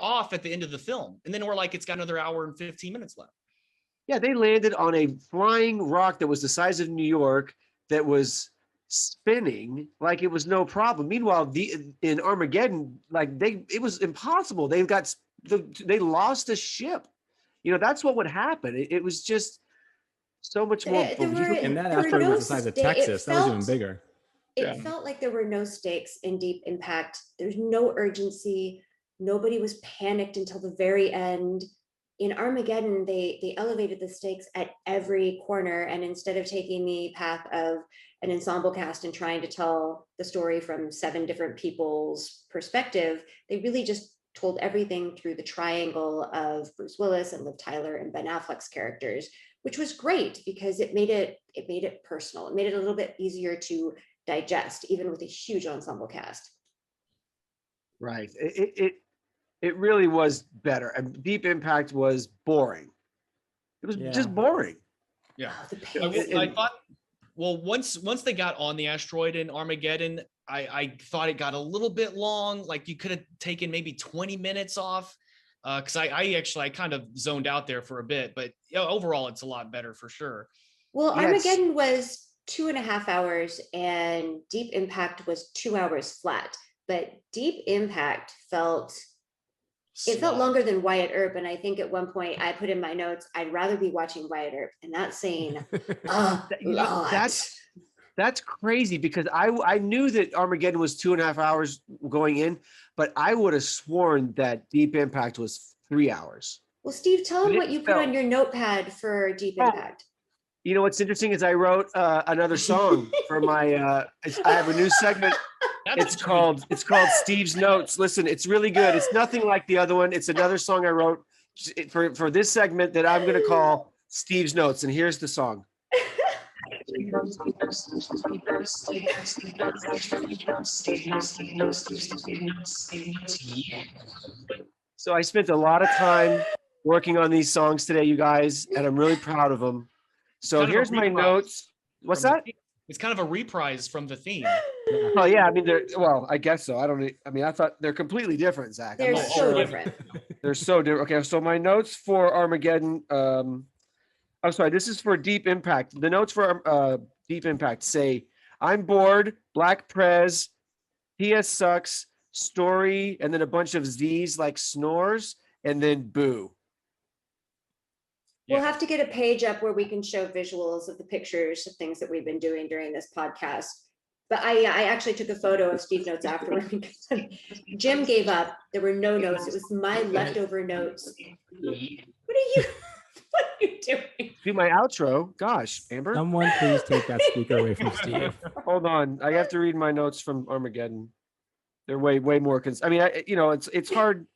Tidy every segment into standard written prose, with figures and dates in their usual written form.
off at the end of the film, and then we're like, it's got another hour and 15 minutes left. Yeah, they landed on a flying rock that was the size of New York that was spinning like it was no problem. Meanwhile, in Armageddon, like it was impossible. They lost a ship. That's what would happen. It was just so much more. And that asteroid was the size of Texas. That was even bigger. It felt like there were no stakes in Deep Impact. There's no urgency. Nobody was panicked until the very end. In Armageddon, they elevated the stakes at every corner. And instead of taking the path of an ensemble cast and trying to tell the story from 7 different people's perspective, they really just told everything through the triangle of Bruce Willis and Liv Tyler and Ben Affleck's characters, which was great because it made it personal. It made it a little bit easier to digest, even with a huge ensemble cast. Right. It really was better. And Deep Impact was boring. It was just boring. Yeah. I thought, well, once they got on the asteroid in Armageddon, I thought it got a little bit long. Like you could have taken maybe 20 minutes off. Because I kind of zoned out there for a bit, but overall it's a lot better for sure. Well, Armageddon was 2.5 hours and Deep Impact was 2 hours flat, but Deep Impact felt longer than Wyatt Earp. And I think at one point I put in my notes, I'd rather be watching Wyatt Earp and not saying That's crazy because I knew that Armageddon was 2.5 hours going in, but I would have sworn that Deep Impact was 3 hours. Well, Steve, tell them what you put on your notepad for Deep Impact. What's interesting is I wrote another song for my. I have a new segment. It's called Steve's Notes. Listen, it's really good. It's nothing like the other one. It's another song I wrote for this segment that I'm going to call Steve's Notes. And here's the song. So I spent a lot of time working on these songs today, you guys, and I'm really proud of them. So here's my notes. What's that? It's kind of a reprise from the theme. Oh yeah, I mean, I guess so. I thought they're completely different, Zach. They're so different. They're so different. Okay, so my notes for Armageddon. I'm sorry, this is for Deep Impact. The notes for Deep Impact say, I'm bored, Black Prez, PS sucks, story, and then a bunch of Z's like snores, and then boo. We'll have to get a page up where we can show visuals of the pictures of things that we've been doing during this podcast. But I actually took a photo of Steve Notes afterward because Jim gave up. There were no notes. It was my leftover notes. What are you doing? Do my outro. Gosh, Amber. Someone please take that speaker away from Steve. Hold on. I have to read my notes from Armageddon. They're way more. It's hard.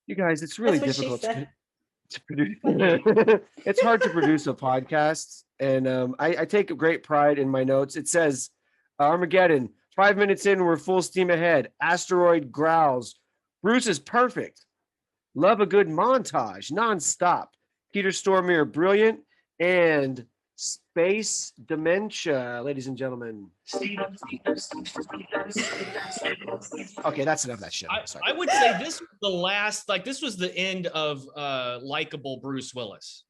You guys, it's really difficult to produce. It's hard to produce a podcast. And I take great pride in my notes. It says, Armageddon, 5 minutes in, we're full steam ahead. Asteroid growls. Bruce is perfect. Love a good montage, nonstop. Peter Stormare, brilliant. And space dementia, ladies and gentlemen. Okay, that's enough of that shit. I would say this was the end of likable Bruce Willis.